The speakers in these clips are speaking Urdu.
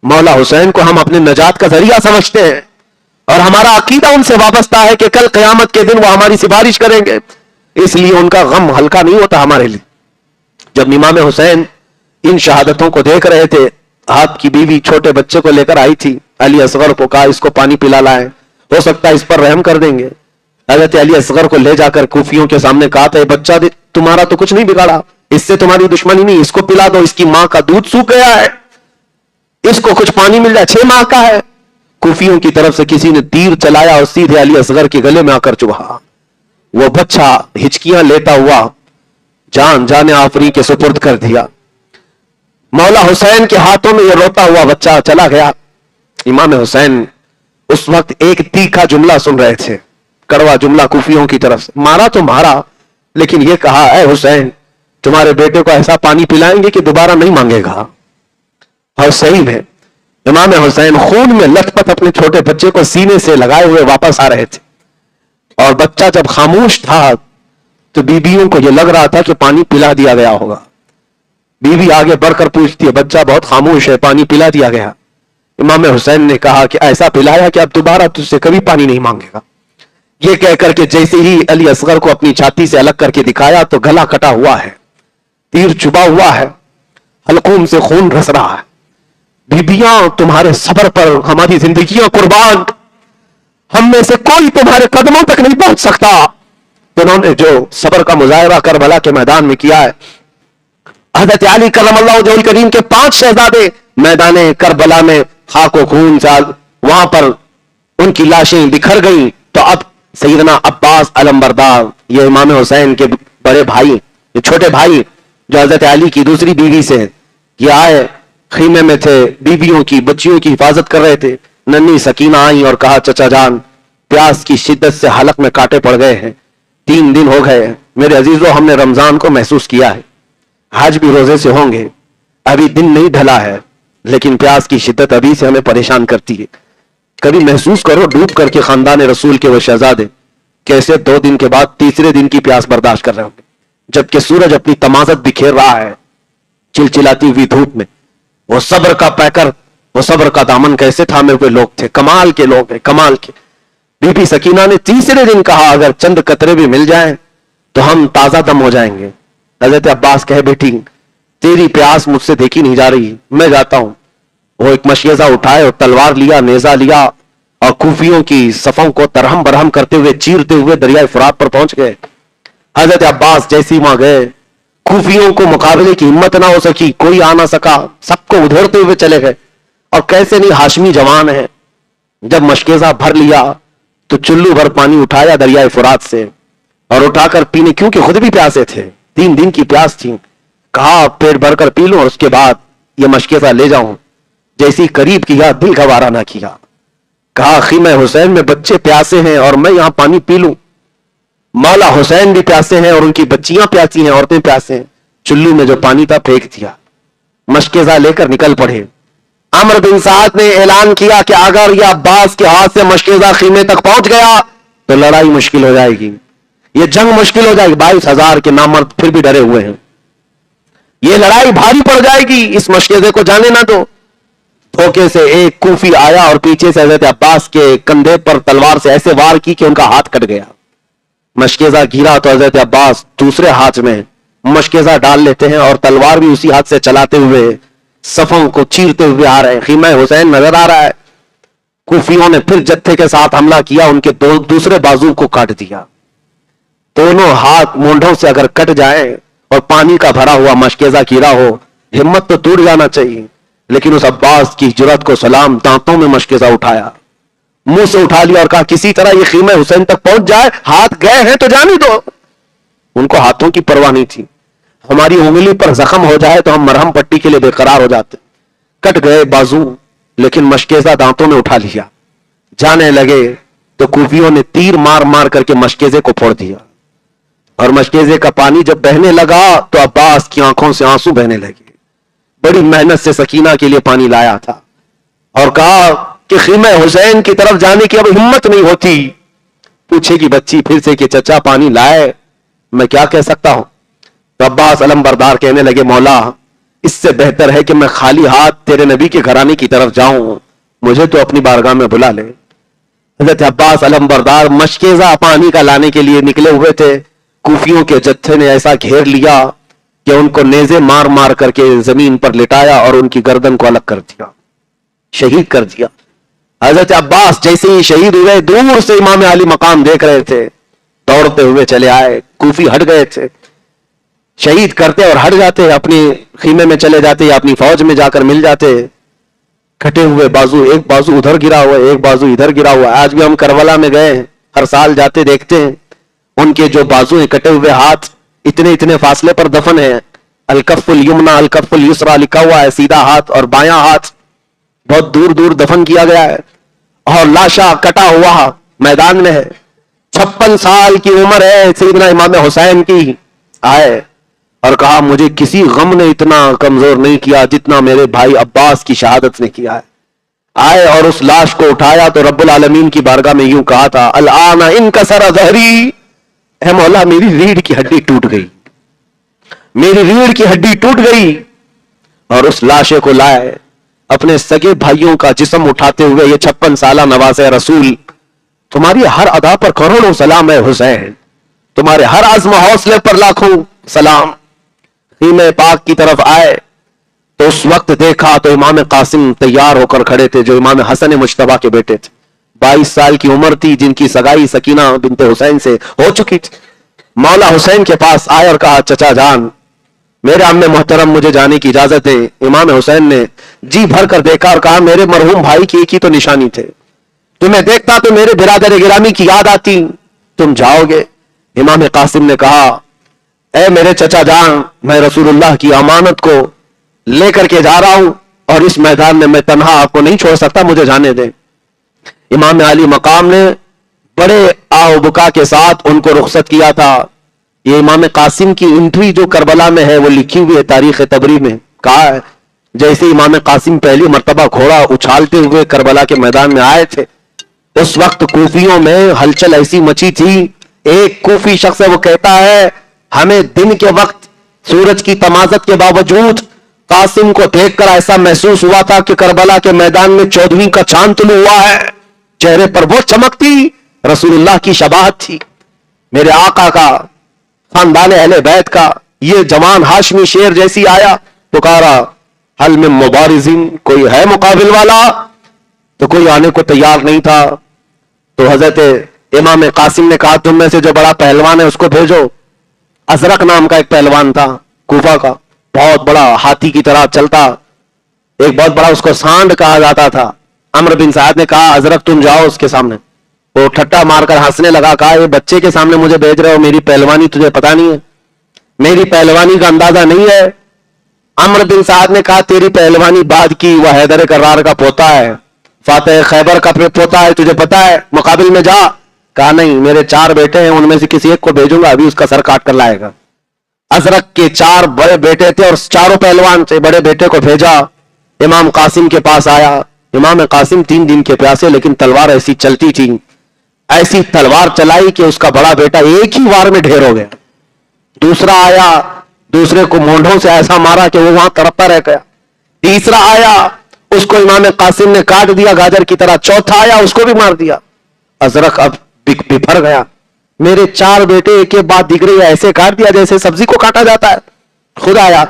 مولا حسین کو ہم اپنے نجات کا ذریعہ سمجھتے ہیں اور ہمارا عقیدہ ان سے وابستہ ہے کہ کل قیامت کے دن وہ ہماری سفارش کریں گے، اس لیے ان کا غم ہلکا نہیں ہوتا ہمارے لیے۔ جب امام حسین ان شہادتوں کو دیکھ رہے تھے، آپ کی بیوی چھوٹے بچے کو لے کر آئی تھی، علی اصغر کو کہا اس کو پانی پلا لائیں، ہو سکتا ہے اس پر رحم کر دیں گے۔ حضرت علی اصغر کو لے جا کر کوفیوں کے سامنے کہا تھا، بچہ تمہارا تو کچھ نہیں بگاڑا، اس سے تمہاری دشمنی نہیں، اس کو پلا دو، اس کی ماں کا دودھ سوکھ گیا ہے، اس کو کچھ پانی مل جائے، 6 ماہ کا ہے۔ کوفیوں کی طرف سے کسی نے تیر چلایا اور سیدھے علی اصغر کے گلے میں آ کر چبھا۔ وہ بچہ ہچکیاں لیتا ہوا جان آفری کے سپرد کر دیا۔ مولا حسین کے ہاتھوں میں یہ روتا ہوا بچہ چلا گیا۔ امام حسین اس وقت ایک تیکھا جملہ سن رہے تھے، کڑوا جملہ کوفیوں کی طرف سے، مارا تو مارا، لیکن یہ کہا اے حسین تمہارے بیٹے کو ایسا پانی پلائیں گے کہ دوبارہ نہیں مانگے گا۔ اور صحیح میں امام حسین خون میں لت پت اپنے چھوٹے بچے کو سینے سے لگائے ہوئے واپس آ رہے تھے، اور بچہ جب خاموش تھا تو بیویوں کو یہ لگ رہا تھا کہ پانی پلا دیا گیا ہوگا۔ بیوی آگے بڑھ کر پوچھتی ہے بچہ بہت خاموش ہے، پانی پلا دیا گیا؟ امام حسین نے کہا کہ ایسا پلایا کہ اب دوبارہ تجھ سے کبھی پانی نہیں مانگے گا۔ یہ کہہ کر کے جیسے ہی علی اصغر کو اپنی چھاتی سے الگ کر کے دکھایا تو گلا کٹا ہوا ہے، تیر چبا ہوا ہے، حلقوم سے خون رس رہا ہے۔ بیبیاں تمہارے صبر پر ہماری زندگیاں قربان، ہم میں سے کوئی تمہارے قدموں تک نہیں پہنچ سکتا۔ انہوں نے جو صبر کا مظاہرہ کربلا کے میدان میں کیا ہے، حضرت علی کرم اللہ وجہہ الکریم کے 5 شہزادے میدان کربلا میں خاک و خون سے وہاں پر ان کی لاشیں بکھر گئیں، تو اب سیدنا عباس علمبردار، یہ امام حسین کے بڑے بھائی، یہ چھوٹے بھائی جو حضرت علی کی دوسری بیوی سے، یہ آئے، خیمے میں تھے، بیویوں کی بچیوں کی حفاظت کر رہے تھے۔ ننھی سکینہ آئیں اور کہا چچا جان پیاس کی شدت سے حلق میں کانٹے پڑ گئے ہیں، 3 دن ہو گئے، میرے عزیزو ہم نے رمضان کو محسوس کیا ہے، آج بھی روزے سے ہوں گے، ابھی دن نہیں ڈھلا ہے، لیکن پیاس کی شدت ابھی سے ہمیں پریشان کرتی ہے۔ کبھی محسوس کرو ڈوب کر کے خاندان رسول کے وہ شہزادے کیسے 2 دن کے بعد تیسرے دن کی پیاس برداشت کر رہے ہوں گے، جبکہ سورج اپنی تمازت بکھیر رہا ہے چلچلاتی ہوئی دھوپ میں۔ وہ صبر کا پیکر، وہ صبر کا دامن کیسے تھامے ہوئے لوگ تھے، کمال کے لوگ ہیں، کمال کے۔ بی بی سکینہ نے تیسرے دن کہا اگر چند قطرے بھی مل جائیں تو ہم تازہ دم ہو جائیں گے۔ حضرت عباس کہے بیٹی تیری پیاس مجھ سے دیکھی نہیں جا رہی، میں جاتا ہوں۔ وہ ایک مشیزہ اٹھائے اور تلوار لیا، نیزہ لیا، اور کوفیوں کی صفوں کو ترہم برہم کرتے ہوئے چیرتے ہوئے دریائے فرات پر پہنچ گئے۔ حضرت عباس جیسی وہاں گئے، کوفیوں کو مقابلے کی ہمت نہ ہو سکی، کوئی آ نہ سکا، سب کو ادھیڑتے ہوئے چلے گئے۔ اور کیسے نہیں ہاشمی جوان ہے، جب مشکیزہ بھر لیا تو چلو بھر پانی اٹھایا دریائے فرات سے اور اٹھا کر پینے، کیونکہ خود بھی پیاسے تھے، 3 دن کی پیاس تھی۔ کہا پیٹ بھر کر پی لوں اور اس کے بعد یہ مشکیزہ لے جاؤں۔ جیسی قریب کیا دل گوارا نہ کیا، کہا خیمہ حسین میں بچے پیاسے ہیں اور میں یہاں پانی پی لوں؟ مولا حسین بھی پیاسے ہیں اور ان کی بچیاں پیاسی ہیں، عورتیں پیاسے ہیں۔ چلو میں جو پانی تھا پھینک دیا، مشکیزہ لے کر نکل پڑے۔ عمرو بن سعد نے اعلان کیا کہ اگر یہ عباس کے ہاتھ سے مشکیزہ خیمے تک پہنچ گیا تو لڑائی مشکل ہو جائے گی، یہ جنگ مشکل ہو جائے گی۔ 22,000 کے نامرد پھر بھی ڈرے ہوئے ہیں، یہ لڑائی بھاری پڑ جائے گی، اس مشکیزے کو جانے نہ دو۔ دھوکے سے ایک کوفی آیا اور پیچھے سے حضرت عباس کے کندھے پر تلوار سے ایسے وار کی کہ ان کا ہاتھ کٹ گیا۔ مشکیزہ گرا تو حضرت عباس دوسرے ہاتھ میں مشکیزہ ڈال لیتے ہیں اور تلوار بھی اسی ہاتھ سے چلاتے ہوئے صفوں کو چیرتے ہوئے آ رہے ہیں۔ خیمہ حسین نظر آ رہا ہے۔ کوفیوں نے پھر جتھے کے ساتھ حملہ کیا، ان کے دوسرے بازو کو کاٹ دیا۔ دونوں ہاتھ مونڈھوں سے اگر کٹ جائیں اور پانی کا بھرا ہوا مشکیزہ گرا ہو، ہمت تو ٹوٹ جانا چاہیے، لیکن اس عباس کی جرأت کو سلام، دانتوں میں مشکیزہ اٹھایا، منہ سے اٹھا لیا اور کہا کسی طرح یہ خیمہ حسین تک پہنچ جائے، ہاتھ گئے ہیں تو جانے دو۔ ان کو ہاتھوں کی پرواہ نہیں تھی، ہماری انگلی پر زخم ہو جائے تو ہم مرہم پٹی کے لیے بے قرار ہو جاتے۔ کٹ گئے بازو، لیکن مشکیزہ دانتوں میں اٹھا لیا۔ جانے لگے تو کوفیوں نے تیر مار مار کر کے مشکیزے کو پھوڑ دیا، اور مشکیزے کا پانی جب بہنے لگا تو عباس کی آنکھوں سے آنسو بہنے لگے۔ بڑی محنت سے سکینہ کے لیے پانی لایا تھا اور کہا کہ خیمہ حسین کی طرف جانے کی اب ہمت نہیں ہوتی۔ پوچھے گی بچی پھر سے کہ چچا پانی لائے، میں کیا کہہ سکتا ہوں؟ تو عباس علمبردار کہنے لگے مولا اس سے بہتر ہے کہ میں خالی ہاتھ تیرے نبی کے گھرانے کی طرف جاؤں، مجھے تو اپنی بارگاہ میں بلا لے۔ حضرت عباس علم بردار مشکیزہ پانی کا لانے کے لیے نکلے ہوئے تھے، کوفیوں کے جتھے نے ایسا گھیر لیا کہ ان کو نیزے مار مار کر کے زمین پر لٹایا اور ان کی گردن کو الگ کر دیا، شہید کر دیا۔ حضرت عباس جیسے ہی شہید ہوئے، دور سے امام علی مقام دیکھ رہے تھے، دوڑتے ہوئے چلے آئے۔ کوفی ہٹ گئے تھے، شہید کرتے اور ہٹ جاتے، اپنی خیمے میں چلے جاتے یا اپنی فوج میں جا کر مل جاتے۔ کٹے ہوئے بازو، ایک بازو ادھر گرا ہوا ہے، ایک بازو ادھر گرا ہوا ہے۔ آج بھی ہم کربلا میں گئے ہیں، ہر سال جاتے دیکھتے ہیں، ان کے جو بازو ہیں، کٹے ہوئے ہاتھ اتنے اتنے فاصلے پر دفن ہیں۔ الکف الیمنا الکف الیسرا لکھا ہوا ہے، سیدھا ہاتھ اور بایاں ہاتھ بہت دور دور دفن کیا گیا ہے، اور لاشا کٹا ہوا میدان میں ہے۔ 56 سال کی عمر ہے سیدنا امام حسین کی، آئے اور کہا مجھے کسی غم نے اتنا کمزور نہیں کیا جتنا میرے بھائی عباس کی شہادت نے کیا ہے۔ آئے اور اس لاش کو اٹھایا تو رب العالمین کی بارگاہ میں یوں کہا تھا، الآن انکسر ظہری، اے مولا میری ریڑھ کی ہڈی ٹوٹ گئی، میری ریڑھ کی ہڈی ٹوٹ گئی۔ اور اس لاشے کو لائے، اپنے سگے بھائیوں کا جسم اٹھاتے ہوئے، یہ 56 سالہ نواز رسول، تمہاری ہر ادا پر کروڑوں سلام ہے حسین، تمہارے ہر عزم و حوصلے پر لاکھوں سلام۔ خیمے پاک کی طرف آئے تو اس وقت دیکھا تو امام قاسم تیار ہو کر کھڑے تھے، جو امام حسن مجتبیٰ کے بیٹے تھے۔ 22 سال کی عمر تھی، جن کی سگائی سکینہ بنت حسین سے ہو چکی تھی۔ مولا حسین کے پاس آئے اور کہا، چچا جان، میرے عم محترم مجھے جانے کی اجازت ہے۔ امام حسین نے جی بھر کر دیکھا اور کہا، میرے مرحوم بھائی کی ایک ہی تو نشانی تھے، تمہیں دیکھتا تو میرے برادر گرامی کی یاد آتی، تم جاؤ گے؟ امام قاسم نے کہا، اے میرے چچا جان، میں رسول اللہ کی امانت کو لے کر کے جا رہا ہوں، اور اس میدان میں تنہا آپ کو نہیں چھوڑ سکتا، مجھے جانے دیں۔ امام علی مقام نے بڑے آہ بکا کے ساتھ ان کو رخصت کیا تھا۔ یہ امام قاسم کی انٹری جو کربلا میں ہے وہ لکھی ہوئی ہے تاریخ تبری میں، کہا ہے جیسے امام قاسم پہلی مرتبہ گھوڑا اچھالتے ہوئے کربلا کے میدان میں آئے تھے، اس وقت کوفیوں میں ہلچل ایسی مچی تھی، ایک کوفی شخص ہے وہ کہتا ہے، ہمیں دن کے وقت سورج کی تمازت کے باوجود قاسم کو دیکھ کر ایسا محسوس ہوا تھا کہ کربلا کے میدان میں 14ویں کا چاند طلوع ہوا ہے، چہرے پر وہ چمک تھی، رسول اللہ کی شباہت تھی، میرے آقا کا، خاندان اہل بیت کا۔ یہ جوان ہاشمی شیر جیسی آیا، پکارا، حل من مبارزین، کوئی ہے مقابل والا؟ تو کوئی آنے کو تیار نہیں تھا۔ تو حضرت امام قاسم نے کہا، تم میں سے جو بڑا پہلوان ہے اس کو بھیجو۔ ازرق نام کا ایک پہلوان تھا کوفہ کا، بہت بڑا، ہاتھی کی طرح چلتا، ایک بہت بڑا، اس کو سانڈ کہا جاتا تھا۔ عمرو بن سعد نے کہا، ازرق تم جاؤ اس کے سامنے۔ وہ ٹھٹا مار کر ہنسنے لگا، کہا یہ بچے کے سامنے مجھے بھیج رہے ہو، میری پہلوانی تجھے پتا نہیں ہے، میری پہلوانی کا اندازہ نہیں ہے۔ عمرو بن سعد نے کہا، تیری پہلوانی بعد کی، وہ حیدر کرار کا پوتا ہے، فاتح خیبر کا پوتا ہے، تجھے پتا ہے، مقابل میں جا۔ کہا نہیں، میرے 4 بیٹے ہیں، ان میں سے کسی ایک کو بھیجوں گا، ابھی اس کا سر کاٹ کر لائے گا۔ ازرق کے 4 بڑے بیٹے تھے اور چاروں پہلوان سے بڑے بیٹے کو بھیجا، امام قاسم کے پاس آیا۔ امام قاسم 3 دن کے پیاسے، لیکن تلوار ایسی چلتی تھی، ایسی تلوار چلائی کہ اس کا بڑا بیٹا ایک ہی وار میں ڈھیر ہو گیا۔ دوسرا آیا، دوسرے کو مونڈھوں سے ایسا مارا کہ وہ وہاں تڑپتا رہ گیا۔ تیسرا آیا، اس کو امام قاسم نے کاٹ دیا گاجر کی طرح۔ چوتھا آیا، اس کو بھی مار دیا۔ ازرق اب بپھر گیا، میرے 4 بیٹے ایک کے بعد دیگرے ایسے کاٹ دیا جیسے سبزی کو کاٹا جاتا ہے۔ خود آیا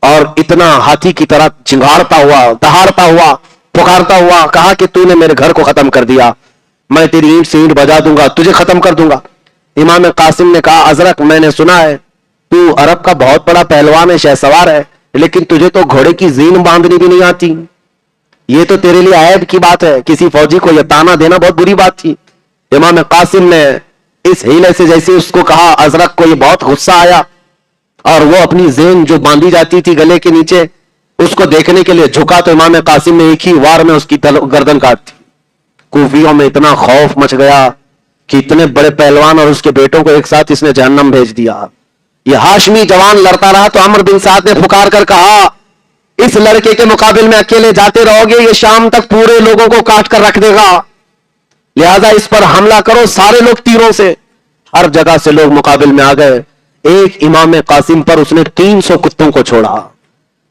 اور اتنا ہاتھی کی طرح چنگاڑتا ہوا، دہاڑتا ہوا، پکارتا ہوا، کہا کہ تو نے میرے گھر کو ختم کر دیا، میں تیری اینٹ سے اینٹ بجا دوں گا، تجھے ختم کر دوں گا۔ امام قاسم نے کہا، ازرق میں نے سنا ہے تو عرب کا بہت بڑا پہلوان ہے، شہسوار ہے، لیکن تجھے تو گھوڑے کی زین باندھنی بھی نہیں آتی، یہ تو تیرے لیے عیب کی بات ہے، کسی فوجی کو یہ تانا دینا بہت بری بات تھی۔ امام قاسم نے اس ہیلے سے جیسے اس کو کہا، ازرق کو یہ بہت غصہ آیا اور وہ اپنی زین جو باندھی جاتی تھی گلے کے نیچے اس کو دیکھنے کے لیے جھکا تو امام قاسم نے ایک ہی وار میں اس کی گردن کاٹ دی۔ کوفیوں میں اتنا خوف مچ گیا کہ اتنے بڑے پہلوان اور اس کے بیٹوں کو ایک ساتھ اس نے جہنم بھیج دیا۔ یہ ہاشمی جوان لڑتا رہا تو عمرو بن سعد نے پکار کر کہا، اس لڑکے کے مقابل میں اکیلے جاتے رہو گے، یہ شام تک پورے لوگوں کو کاٹ کر رکھ دے گا، لہذا اس پر حملہ کرو۔ سارے لوگ تیروں سے، ہر جگہ سے لوگ مقابل میں آ گئے۔ ایک امام قاسم پر اس نے 300 کتوں کو چھوڑا،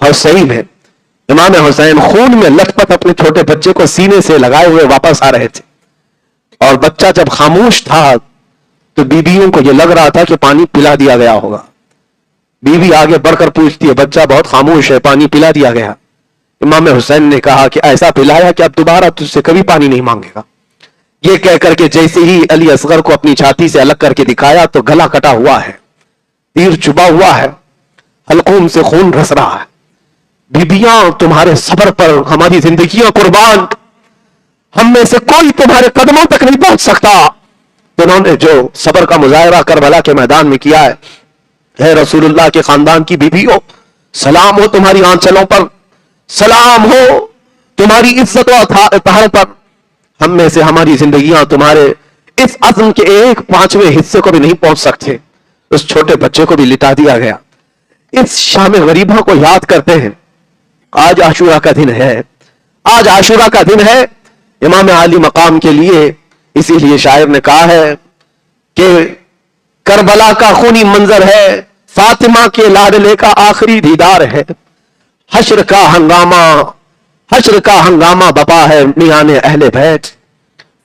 اور صحیح میں امام حسین خون میں لت پت اپنے چھوٹے بچے کو سینے سے لگائے ہوئے واپس آ رہے تھے، اور بچہ جب خاموش تھا تو بیویوں کو یہ لگ رہا تھا کہ پانی پلا دیا گیا ہوگا. بیوی آگے بڑھ کر پوچھتی ہے بچہ بہت خاموش ہے، پانی پلا دیا گیا؟ امام حسین نے کہا کہ ایسا پلایا کہ اب دوبارہ تجھ سے کبھی پانی نہیں مانگے گا. یہ کہہ کر کے جیسے ہی علی اصغر کو اپنی چھاتی سے الگ کر کے دکھایا تو گلا کٹا ہوا ہے، تیر چبا ہوا ہے، حلقوم سے خون رس رہا ہے. بیبیاں تمہارے صبر پر ہماری زندگیاں قربان، ہم میں سے کوئی تمہارے قدموں تک نہیں پہنچ سکتا. انہوں نے جو صبر کا مظاہرہ کربلا کے میدان میں کیا ہے، اے رسول اللہ کے خاندان کی بیویوں، سلام ہو تمہاری آنچلوں پر، سلام ہو تمہاری عزت و طہارت پر. ہم میں سے ہماری زندگیاں تمہارے اس عزم کے 1/5 حصے کو بھی نہیں پہنچ سکتے. اس چھوٹے بچے کو بھی لٹا دیا گیا. اس شام غریبہ کو یاد کرتے ہیں. آج عاشورہ کا دن ہے، آج عاشورہ کا دن ہے امام عالی مقام کے لیے. اسی لیے شاعر نے کہا ہے کہ کربلا کا خونی منظر ہے، فاطمہ کے لاڈلے کا آخری دیدار ہے. حشر کا ہنگامہ بپا ہے میاں اہل بیت.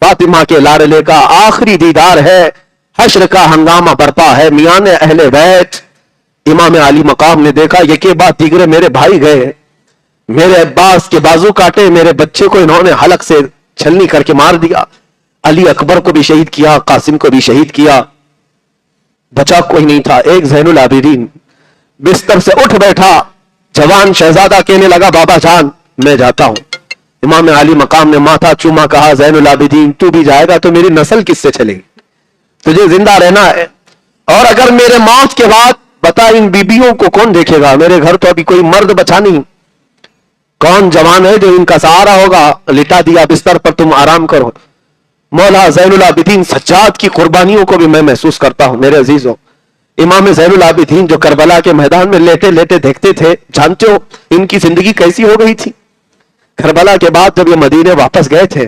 فاطمہ کے لاڈلے کا آخری دیدار ہے، حشر کا ہنگامہ برپا ہے میاں اہل بیت. امام علی مقام نے دیکھا یہ بعد دیگرے میرے بھائی گئے، میرے عباس کے بازو کاٹے، میرے بچے کو انہوں نے حلق سے چھلنی کر کے مار دیا. علی اکبر کو بھی شہید کیا، قاسم کو بھی شہید کیا، بچا کوئی نہیں تھا. ایک زین العابدین بستر سے اٹھ بیٹھا، جوان شہزادہ کہنے لگا بابا جان میں جاتا ہوں. امام علی مقام نے ماتھا چوما، کہا زین العابدین تو بھی جائے گا تو میری نسل کس سے چلے گی؟ تجھے زندہ رہنا ہے، اور اگر میرے موت کے بعد بتا ان بیبیوں کو کون دیکھے گا؟ میرے گھر تو ابھی کوئی مرد بچا نہیں، کون جوان ہے جو ان کا سہارا ہوگا؟ لٹا دیا بستر پر، تم آرام کرو. مولا زین العابدین سجاد کی قربانیوں کو بھی میں محسوس کرتا ہوں میرے عزیزوں. امام زین العابدین جو کربلا کے میدان میں لیٹے لیٹے دیکھتے تھے، جانتے ہو ان کی زندگی کیسی ہو گئی تھی؟ کربلا کے بعد جب یہ مدینے واپس گئے تھے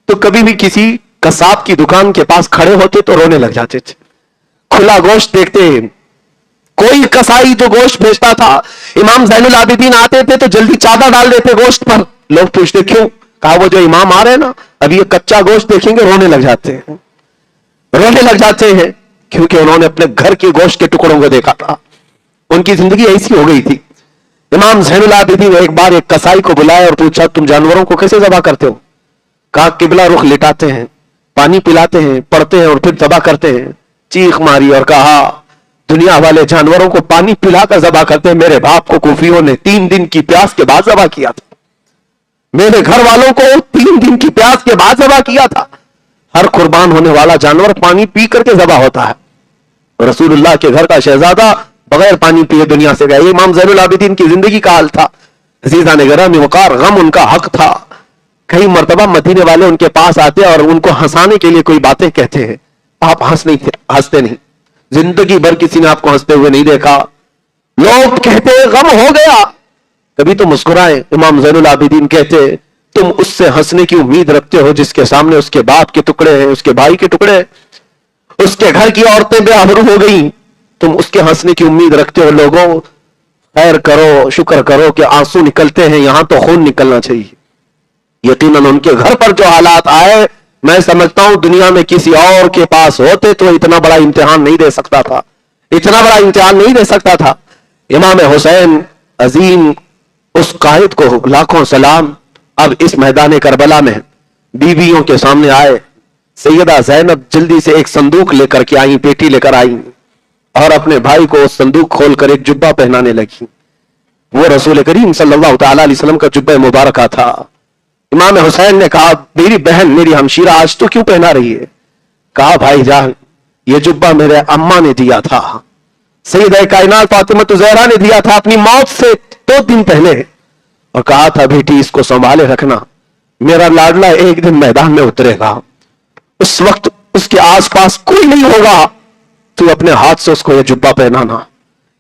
تو کبھی بھی کسی قصاب کی دکان کے پاس کھڑے ہوتے تو رونے لگ جاتے تھے. کھلا گوشت دیکھتے، کوئی کسائی جو گوشت بیچتا تھا، امام زین العابدین آتے تھے تو جلدی چادر ڈال دیتے گوشت پر. لوگ پوچھتے کیوں؟ کہا وہ جو امام آ رہے ہیں نا، ابھی یہ کچا گوشت دیکھیں گے رونے لگ جاتے ہیں، رونے لگ جاتے ہیں، کیونکہ انہوں نے اپنے گھر کے گوشت کے ٹکڑوں کو دیکھا تھا. ان کی زندگی ایسی ہو گئی تھی. امام زین العابدین نے ایک بار ایک کسائی کو بلایا اور پوچھا تم جانوروں کو کیسے ذبح کرتے ہو؟ کہا قبلہ رخ لٹاتے ہیں، پانی پلاتے ہیں، پڑھتے ہیں اور پھر ذبح کرتے ہیں. چیخ ماری اور کہا دنیا والے جانوروں کو پانی پلا کر ذبح کرتے ہیں، میرے باپ کو کوفیوں نے 3 دن کی پیاس کے بعد ذبح کیا تھا، میرے گھر والوں کو 3 دن کی پیاس کے بعد ذبح کیا تھا. ہر قربان ہونے والا جانور پانی پی کر کے ذبح ہوتا ہے. رسول اللہ کے گھر کا شہزادہ بغیر پانی پیے دنیا سے گئے. امام زین العابدین کی زندگی کا حال تھا. عزیزان گرامی وقار، غم ان کا حق تھا. کئی مرتبہ مدینے والے ان کے پاس آتے اور ان کو ہنسانے کے لیے کوئی باتیں کہتے ہیں، آپ ہنستے نہیں. زندگی بھر کسی نے آپ کو ہنستے ہوئے نہیں دیکھا. لوگ کہتے غم ہو گیا، کبھی تو مسکرائیں. امام زین العابدین کہتے تم اس سے ہنسنے کی امید رکھتے ہو جس کے سامنے اس کے باپ کے ٹکڑے ہیں، اس کے بھائی کے ٹکڑے، اس کے گھر کی عورتیں بے آبرو ہو گئیں، تم اس کے ہنسنے کی امید رکھتے ہو. لوگوں خیر کرو، شکر کرو کہ آنسو نکلتے ہیں، یہاں تو خون نکلنا چاہیے. یقیناً ان کے گھر پر جو حالات آئے، میں سمجھتا ہوں دنیا میں کسی اور کے پاس ہوتے تو اتنا بڑا امتحان نہیں دے سکتا تھا، اتنا بڑا امتحان نہیں دے سکتا تھا. امام حسین عظیم، اس قائد کو لاکھوں سلام. اب اس میدان کربلا میں بیویوں کے سامنے آئے. سیدہ زینب جلدی سے ایک صندوق لے کر کے آئیں، پیٹی لے کر آئیں اور اپنے بھائی کو صندوق کھول کر ایک جبہ پہنانے لگی. وہ رسول کریم صلی اللہ تعالی علیہ وسلم کا جبہ مبارکہ تھا. امام حسین نے کہا میری بہن، میری ہمشیرہ آج تو کیوں پہنا رہی ہے؟ کہا بھائی جان یہ جبہ میرے اماں نے دیا تھا، سیدہ کائنات فاطمہ زہرا نے دیا تھا اپنی موت سے 2 دن پہلے، اور کہا تھا بیٹی اس کو سنبھالے رکھنا، میرا لاڈلا ایک دن میدان میں اترے گا، اس وقت اس کے آس پاس کوئی نہیں ہوگا، تو اپنے ہاتھ سے اس کو یہ جبہ پہنانا،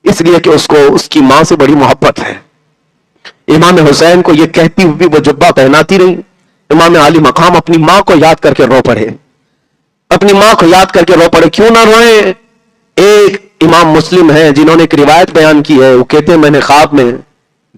اس لیے کہ اس کو اس کی ماں سے بڑی محبت ہے. امام حسین کو یہ کہتی ہوئی وہ جبہ پہناتی رہی. امام علی مقام اپنی ماں کو یاد کر کے رو پڑے، اپنی ماں کو یاد کر کے رو پڑے. کیوں نہ روئیں؟ ایک امام مسلم ہیں جنہوں نے ایک روایت بیان کی ہے، وہ کہتے ہیں میں نے خواب میں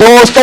200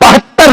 72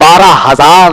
12,000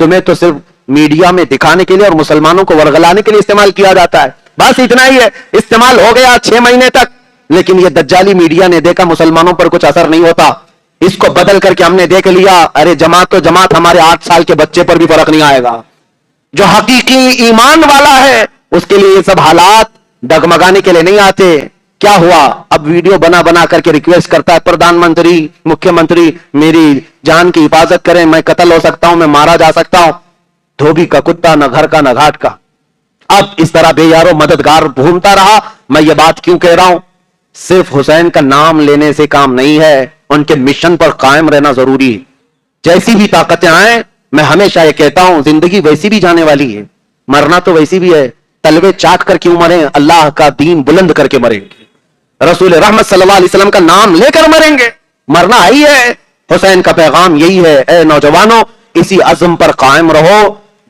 تمہیں تو صرف میڈیا میں دکھانے کے لیے اور مسلمانوں کو ورغلانے کے لیے استعمال کیا جاتا ہے، بس اتنا ہی ہے. استعمال ہو گیا 6 مہینے تک، لیکن یہ دجالی میڈیا نے دیکھا مسلمانوں پر کچھ اثر نہیں ہوتا، اس کو بدل کر کے ہم نے دیکھ لیا، ارے جماعت تو جماعت، ہمارے 8 سال کے بچے پر بھی فرق نہیں آئے گا. جو حقیقی ایمان والا ہے اس کے لیے یہ سب حالات ڈگمگانے کے لیے نہیں آتے. کیا ہوا؟ اب ویڈیو بنا بنا کر کے ریکویسٹ کرتا ہے پردھان منتری، مکھیہ منتری میری جان کی حفاظت کریں، میں قتل ہو سکتا ہوں، میں مارا جا سکتا ہوں. دھوبی کا کتا، نہ گھر کا نہ گھاٹ کا. اب اس طرح بے یارو مددگار گھومتا رہا. میں یہ بات کیوں کہہ رہا ہوں؟ صرف حسین کا نام لینے سے کام نہیں ہے، ان کے مشن پر قائم رہنا ضروری ہے. جیسی بھی طاقتیں آئیں، میں ہمیشہ یہ کہتا ہوں زندگی ویسی بھی جانے والی ہے، مرنا تو ویسی بھی ہے. تلوے چاٹ کر کیوں مریں؟ اللہ کا دین بلند کر کے مریں گے، رسول رحمت صلی اللہ علیہ وسلم کا نام لے کر مریں گے. مرنا ہی ہے. حسین کا پیغام یہی ہے، اے نوجوانوں اسی عزم پر قائم رہو،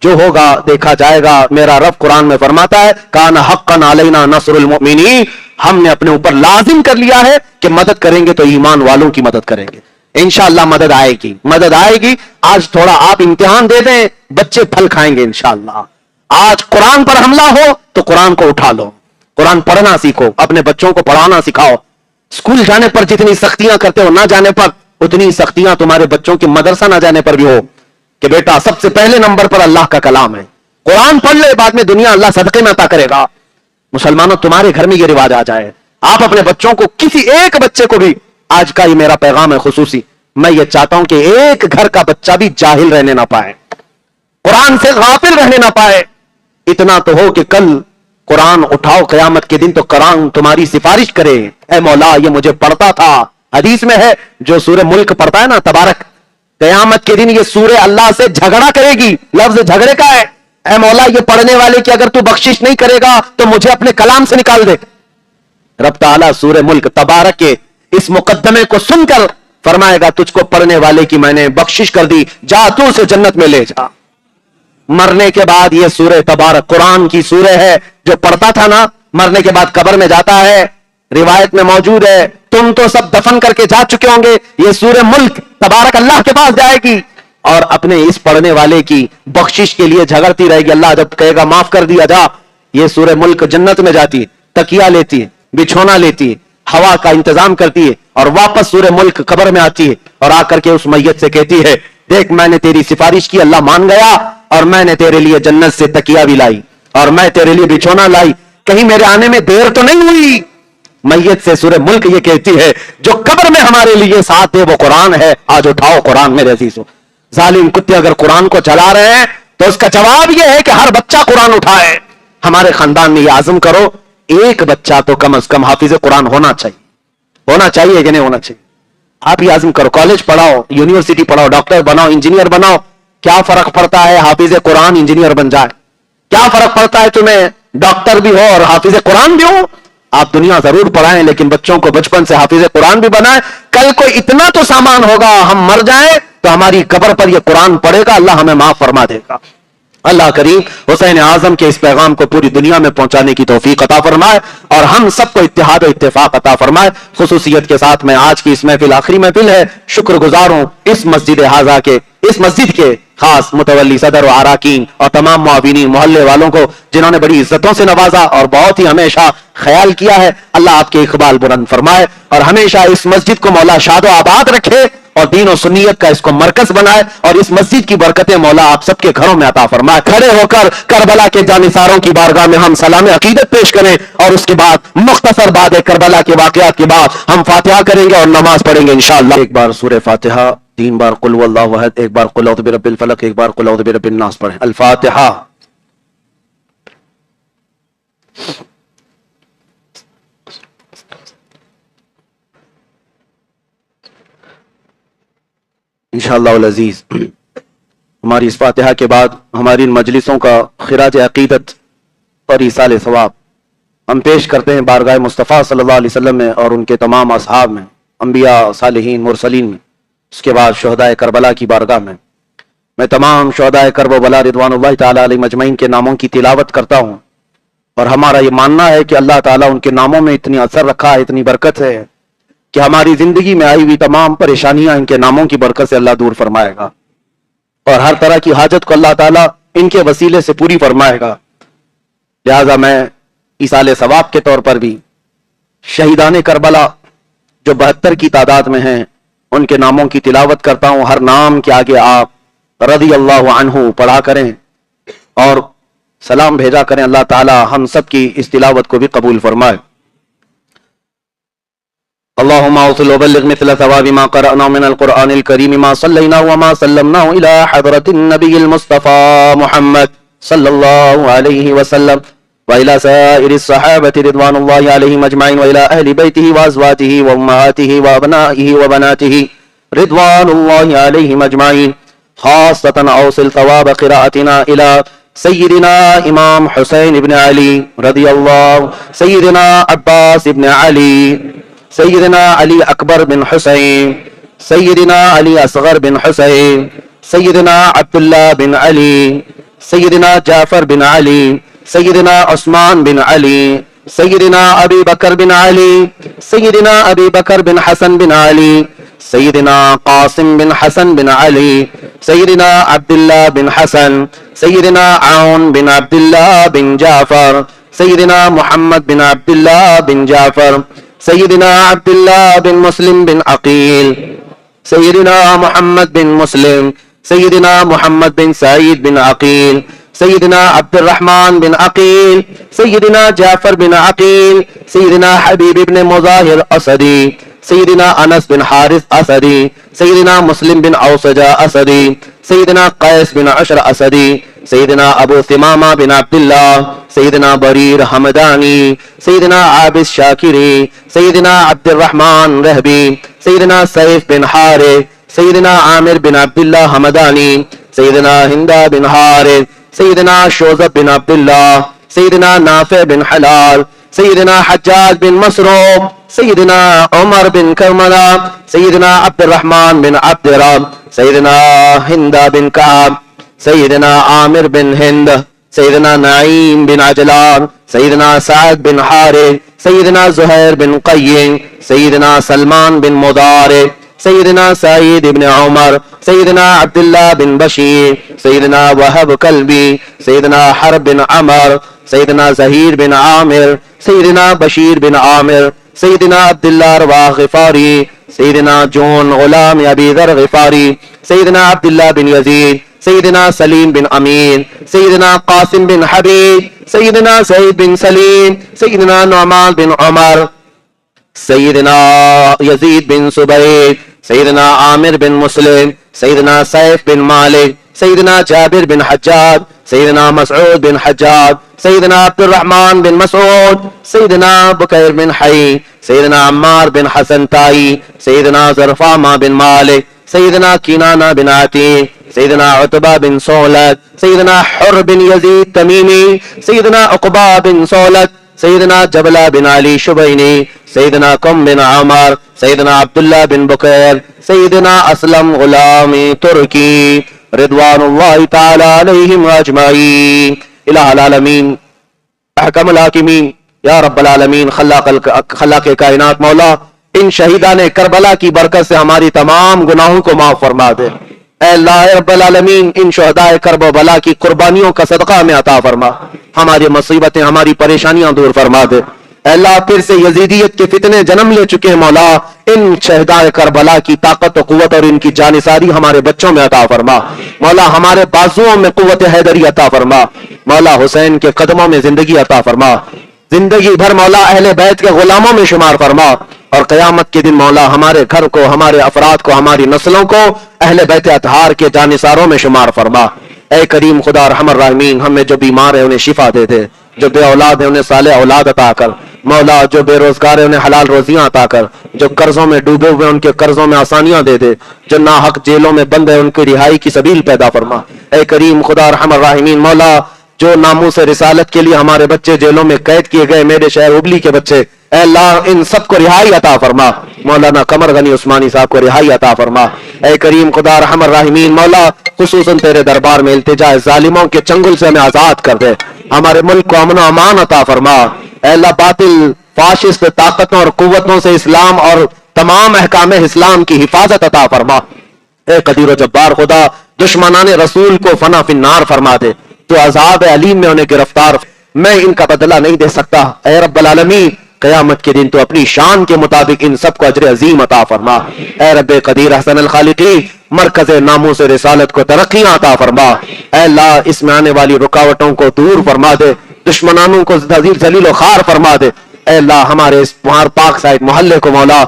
جو ہوگا دیکھا جائے گا. میرا رب قرآن میں فرماتا ہے کان حقا علینا نصر المؤمنین، ہم نے اپنے اوپر لازم کر لیا ہے کہ مدد کریں گے تو ایمان والوں کی مدد کریں گے. انشاءاللہ مدد آئے گی، مدد آئے گی. آج تھوڑا آپ امتحان دے دیں، بچے پھل کھائیں گے انشاءاللہ. آج قرآن پر حملہ ہو تو قرآن کو اٹھا لو، قرآن پڑھنا سیکھو، اپنے بچوں کو پڑھانا سکھاؤ. اسکول جانے پر جتنی سختیاں کرتے ہو، نہ جانے پر اتنی سختیاں تمہارے بچوں کی مدرسہ نہ جانے پر بھی ہو کہ بیٹا سب سے پہلے نمبر پر اللہ کا کلام ہے، قرآن پڑھ لے، بعد میں دنیا اللہ صدقے میں عطا کرے گا. مسلمانوں تمہارے گھر میں یہ رواج آ جائے. آپ اپنے بچوں کو، کسی ایک بچے کو بھی، آج کا یہ میرا پیغام ہے خصوصی، میں یہ چاہتا ہوں کہ ایک گھر کا بچہ بھی جاہل رہنے نہ پائے، قرآن سے غافل رہنے نہ پائے. اتنا تو ہو کہ کل قرآن اٹھاؤ قیامت کے دن تو قرآن تمہاری سفارش کرے، اے مولا یہ مجھے پڑھتا تھا. حدیث میں ہے جو سورہ ملک پڑھتا ہے نا تبارک، قیامت کے دن یہ سورہ اللہ سے جھگڑا کرے گی. لفظ جھگڑے کا ہے، اے مولا یہ پڑھنے والے کی اگر تو بخشش نہیں کرے گا تو مجھے اپنے کلام سے نکال دے. رب تعالیٰ سورہ ملک تبارک کے اس مقدمے کو سن کر فرمائے گا تجھ کو پڑھنے والے کی میں نے بخشش کر دی، جا تو اسے جنت میں لے جا. مرنے کے بعد یہ سورہ تبارک قرآن کی سورہ ہے، جو پڑھتا تھا نا مرنے کے بعد قبر میں جاتا ہے، روایت میں موجود ہے، تم تو سب دفن کر کے جا چکے ہوں گے، یہ سورہ ملک تبارک اللہ کے پاس جائے گی اور اپنے اس پڑھنے والے کی بخشش کے لیے جھگڑتی رہے گی. اللہ جب کہے گا معاف کر دیا جا، یہ سورہ ملک جنت میں جاتی ہے، تکیہ لیتی ہے، بچھونا لیتی ہے، ہوا کا انتظام کرتی ہے اور واپس سورہ ملک قبر میں آتی ہے اور آ کر کے اس میت سے کہتی ہے دیکھ میں نے تیری سفارش کی، اللہ مان گیا اور میں نے تیرے لیے جنت سے تکیہ بھی لائی اور میں تیرے لیے بچھونا لائی، کہیں میرے آنے میں دیر تو نہیں ہوئی. میت سے سورہ ملک یہ کہتی ہے جو قبر میں ہمارے لیے ساتھ دے وہ قرآن ہے، آج اٹھاؤ قرآن میرے عزیزو. ظالم کتے اگر قرآن کو چلا رہے ہیں تو اس کا جواب یہ ہے کہ ہر بچہ قرآن اٹھائے. ہمارے خاندان میں یہ عزم کرو ایک بچہ تو کم از کم حافظ قرآن ہونا چاہیے. ہونا چاہیے کہ نہیں ہونا چاہیے؟ آپ یہ عزم کرو، کالج پڑھاؤ، یونیورسٹی پڑھاؤ، ڈاکٹر بناؤ، انجینئر بناؤ. کیا فرق پڑتا ہے حافظ قرآن انجینئر بن جائے؟ کیا فرق پڑتا ہے تمہیں ڈاکٹر بھی ہو اور حافظ قرآن بھی ہو؟ آپ دنیا ضرور پڑھائیں لیکن بچوں کو بچپن سے حافظ قرآن بھی بنائیں. کل کو اتنا تو سامان ہوگا ہم مر جائیں تو ہماری قبر پر یہ قرآن پڑھے گا، اللہ ہمیں معاف فرما دے گا. اللہ کریم حسین اعظم کے اس پیغام کو پوری دنیا میں پہنچانے کی توفیق عطا فرمائے اور ہم سب کو اتحاد و اتفاق عطا فرمائے. خصوصیت کے ساتھ میں آج کی اس محفل آخری محفل ہے، شکر گزار ہوں اس مسجد ہاذا کے، اس مسجد کے خاص متولی صدر و اراکین اور تمام معاونین محلے والوں کو جنہوں نے بڑی عزتوں سے نوازا اور بہت ہی ہمیشہ خیال کیا ہے. اللہ آپ کے اقبال بلند فرمائے اور ہمیشہ اس مسجد کو مولا شاد و آباد رکھے اور دین و سنیت کا اس کو مرکز بنائے اور اس مسجد کی برکتیں مولا آپ سب کے گھروں میں عطا فرمائے. کھڑے ہو کر کربلا کے جانثاروں کی بارگاہ میں ہم سلام عقیدت پیش کریں اور اس کے بعد مختصر بعد کربلا کے واقعات کے بعد ہم فاتحہ کریں گے اور نماز پڑھیں گے انشاءاللہ. ایک بار سورہ فاتحہ، 3 بار قل واللہ احد، ایک بار قل اعوذ برب الفلق، ایک بار قل اعوذ برب الناس پڑھیں. الفاتحہ. انشاءاللہ العزیز ہماری اس فاتحہ کے بعد ہماری ان مجلسوں کا خراج عقیدت اور ایصال ثواب ہم پیش کرتے ہیں بارگاہ مصطفیٰ صلی اللہ علیہ وسلم میں اور ان کے تمام اصحاب میں، انبیاء، صالحین، مرسلین میں، اس کے بعد شہدائے کربلا کی بارگاہ میں. میں تمام شہدائے کرب و بلا رضوان اللہ تعالیٰ علیہ مجمعین کے ناموں کی تلاوت کرتا ہوں اور ہمارا یہ ماننا ہے کہ اللہ تعالیٰ ان کے ناموں میں اتنی اثر رکھا ہے، اتنی برکت ہے کہ ہماری زندگی میں آئی ہوئی تمام پریشانیاں ان کے ناموں کی برکت سے اللہ دور فرمائے گا. اور ہر طرح کی حاجت کو اللہ تعالیٰ ان کے وسیلے سے پوری فرمائے گا. لہذا میں ایصال ثواب کے طور پر بھی شہیدان کربلا جو 72 کی تعداد میں ہیں ان کے ناموں کی تلاوت کرتا ہوں. ہر نام کے آگے آپ رضی اللہ عنہ پڑھا کریں اور سلام بھیجا کریں. اللہ تعالی ہم سب کی اس تلاوت کو بھی قبول فرمائے. اللهم اوصل وبلغ مثل ثواب ما قرأنا من القرآن الكريم ما صلينا وما سلمناه إلى حضرة النبي المصطفى محمد صلى الله عليه وسلم وإلى سائر الصحابة رضوان الله عليهم أجمعين وإلى أهل بيته وأزواجه وأمهاته وأبنائه وبناته رضوان الله عليهم أجمعين. خاصة أوصل ثواب قراءتنا إلى سيدنا إمام حسين بن علي رضي الله، سيدنا عباس بن علي، سيدنا علي أكبر بن حسين، سيدنا علي أصغر بن حسين، سيدنا عبد الله بن علي، سيدنا جعفر بن علي، سيدنا عثمان بن علي، سيدنا أبي بكر بن علي، سيدنا أبي بكر بن حسن بن علي، سيدنا قاسم بن حسن بن علي، سيدنا عبد الله بن حسن، سيدنا عون بن عبد الله بن جعفر، سيدنا محمد بن عبد الله بن جعفر، سيدنا عبد الله بن مسلم بن عقيل، سيدنا محمد بن مسلم، سيدنا محمد بن سعيد بن عقيل، سيدنا عبد الرحمن بن عقيل، سيدنا جعفر بن عقيل، سيدنا حبيب بن مظاهر أسدي، سيدنا أنس بن حارث أسدي، سيدنا مسلم بن أوسجة أسدي، سيدنا قيس بن عشر أسدي، سيدنا أبو ثمامة بن عبد الله، سيدنا برير حمداني، سيدنا عابس شاكري، سيدنا عبد الرحمن رهبي، سيدنا سيف بن حارث، سيدنا عامر بن عبد الله حمداني، سيدنا هندا بن حارث، سيدنا شوزب بن عبد الله، سيدنا نافع بن حلال، سيدنا حجاج بن مسروق، سيدنا عمر بن كرملة، سيدنا عبد الرحمن بن عبد رب، سيدنا هندا بن كعب، سيدنا عامر بن هند، سيدنا نعيم بن عجلان، سيدنا سعد بن حارث، سيدنا زهير بن قيم، سيدنا سلمان بن مضارب، سيدنا سعيد بن عمر، سيدنا عبد الله بن بشير، سيدنا وهب كلبي، سيدنا حرب بن عمر، سيدنا زهير بن عامر، سيدنا بشير بن عامر، سيدنا عبد الله رواح غفاري، سيدنا جون غلام أبي ذر غفاري، سيدنا عبد الله بن يزيد، سيدنا سليم بن أمين، سيدنا قاسم بن حبيب، سيدنا سعيد بن سليم، سيدنا نعمان بن عمر، سيدنا يزيد بن سبيد، سيدنا عامر بن مسلم، سيدنا سيف بن مالك، سيدنا جابر بن حجاج، سيدنا مسعود بن حجاج، سيدنا عبد الرحمن بن مسعود، سيدنا بكير بن حي، سيدنا عمار بن حسن تائی، سيدنا زرفامة بن مالك، سيدنا كنانة بن عتيق، سيدنا عتبة بن صولت، سيدنا حر بن يزيد تميمي، سيدنا عقبة بن صولت، سيدنا جبلة بن علي شبيني، سيدنا قم بن عمر، سيدنا عبد الله بن بكير، سيدنا أسلم غلام تركي رضوان الله تعالى عليهم أجمعين. الہ العالمین احکم الحاکمین یا رب العالمین خلاق کائنات مولا ان شہیدان کربلا کی برکت سے ہماری تمام گناہوں کو معاف فرما دے. اے اللہ رب العالمین ان شہداء کرب و بلا کی قربانیوں کا صدقہ ہمیں عطا فرما, ہماری مصیبتیں ہماری پریشانیاں دور فرما دے. اے اللہ پھر سے یزیدیت کے فتنے جنم لے چکے ہیں مولا, ان شہداء کربلا کی طاقت و قوت اور ان کی جانثاری ہمارے بچوں میں عطا فرما. مولا ہمارے بازوؤں میں قوت حیدری عطا فرما. مولا حسین کے قدموں میں زندگی عطا فرما, زندگی بھر مولا اہل بیت کے غلاموں میں شمار فرما, اور قیامت کے دن مولا ہمارے گھر کو, ہمارے افراد کو, ہماری نسلوں کو اہل بیت اطہار کے جانثاروں میں شمار فرما. اے کریم خدا ارحم الراحمین, ہم میں جو بیمار ہیں انہیں شفا دے دے, جو بے اولاد ہیں انہیں صالح اولاد عطا کر. مولا جو بے روزگار ہیں انہیں حلال روزیاں عطا کر, جو قرضوں میں ڈوبے ہوئے ان کے قرضوں میں آسانیاں دے دے, جو ناحق جیلوں میں بند ہیں ان کی رہائی کی سبیل پیدا فرما. اے کریم خدا ارحم الراحمین مولا جو ناموس رسالت کے لیے ہمارے بچے جیلوں میں قید کیے گئے, میرے شہر ابلی کے بچے, اے اللہ ان سب کو رہائی عطا فرما. مولانا قمر غنی عثمانی صاحب کو رہائی عطا فرما. اے کریم خدا ارحم الراحمین مولا خصوصاً تیرے دربار میں التجا ہے, ظالموں کے چنگل سے ہمیں آزاد کر دے, ہمارے ملک کو امن و امان عطا فرما. اے اللہ باطل فاشسٹ طاقتوں اور قوتوں سے اسلام اور تمام احکام اسلام کی حفاظت عطا فرما. اے قدیر و جبار خدا دشمنان رسول کو فنا فی النار فرما دے، تو عذاب علیم میں انہیں گرفتار، میں ان کا بدلہ نہیں دے سکتا، اے رب العالمین قیامت کے دن تو اپنی شان کے مطابق ان سب کو اجر عظیم عطا فرما، اے رب قدیر احسن الخالقین مرکز ناموس رسالت کو ترقیاں عطا فرما، اے اللہ اس میں آنے والی رکاوٹوں کو دور فرما دے، دشمنانوں کو ذلیل و خوار فرما دے، اے اللہ ہمارے اس پاک سائڈ محلے کو مولا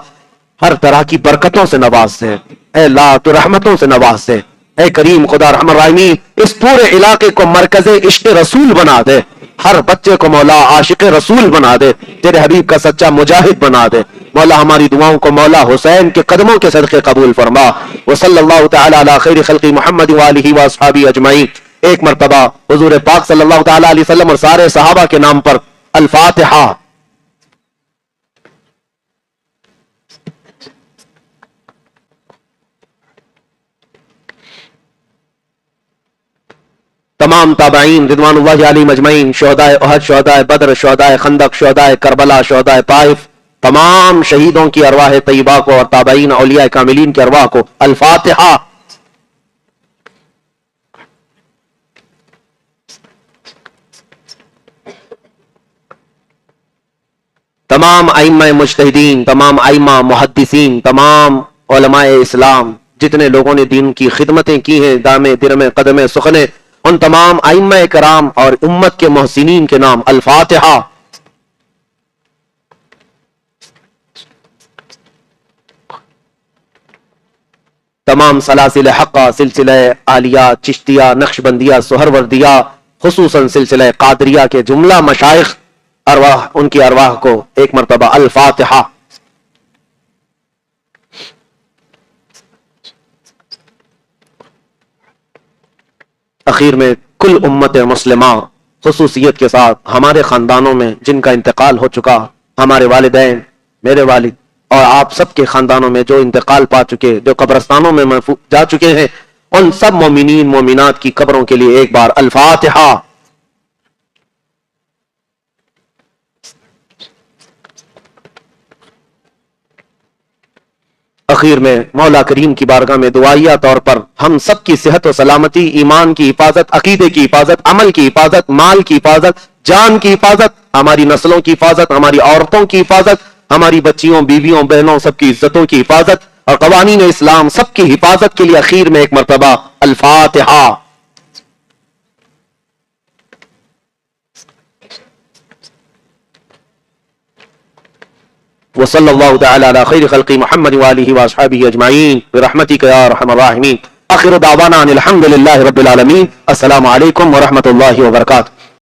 ہر طرح کی برکتوں سے نواز دے، اے اللہ تو رحمتوں سے نواز دے، اے کریم خدا رحم الرحیمین اس پورے علاقے کو مرکز عشق رسول بنا دے، ہر بچے کو مولا عاشق رسول بنا دے، تیرے حبیب کا سچا مجاہد بنا دے، مولا ہماری دعاؤں کو مولا حسین کے قدموں کے صدقے قبول فرما، وصلی اللہ تعالی علی خیر خلق محمد وآلہ واصحابہ اجمعین۔ ایک مرتبہ حضور پاک صلی اللہ تعالی علیہ وسلم اور سارے صحابہ کے نام پر الفاتحہ۔ تمام تابعین رضوان اللہ علیہم اجمعین، شہدائے احد، شہدائے بدر، شہدائے خندق، شہدائے کربلا، شہدائے طائف، تمام شہیدوں کی ارواح طیبہ کو اور تابعین اولیاء کاملین کی ارواح کو الفاتحہ۔ تمام ائمہ مجتہدین، تمام ائمہ محدثین، تمام علماء اسلام جتنے لوگوں نے دین کی خدمتیں کی ہیں دامے درمے قدمے سخنے، ان تمام ائمہ کرام اور امت کے محسنین کے نام الفاتحہ۔ تمام سلاسل حقہ، سلسلہ عالیہ، چشتیہ، نقشبندیہ، سہروردیہ، خصوصاً سلسلہ قادریہ کے جملہ مشائخ ارواح، ان کی ارواح کو ایک مرتبہ الفاتحہ۔ اخیر میں کل امت مسلمہ خصوصیت کے ساتھ ہمارے خاندانوں میں جن کا انتقال ہو چکا، ہمارے والدین، میرے والد اور آپ سب کے خاندانوں میں جو انتقال پا چکے، جو قبرستانوں میں جا چکے ہیں، ان سب مومنین مومنات کی قبروں کے لیے ایک بار الفاتحہ۔ اخیر میں مولا کریم کی بارگاہ میں دعائیہ طور پر ہم سب کی صحت و سلامتی، ایمان کی حفاظت، عقیدے کی حفاظت، عمل کی حفاظت، مال کی حفاظت، جان کی حفاظت، ہماری نسلوں کی حفاظت، ہماری عورتوں کی حفاظت، ہماری بچیوں، بیویوں، بہنوں سب کی عزتوں کی حفاظت اور قوانین اسلام سب کی حفاظت کے لیے اخیر میں ایک مرتبہ الفاتحہ۔ وصلی اللہ تعالی علی خیر خلق محمد وآلہ واصحابہ اجمعین برحمتک یا ارحم الراحمین۔ آخر دعوانا ان الحمد للہ رب العالمین۔ السلام علیکم ورحمۃ اللہ وبرکاتہ۔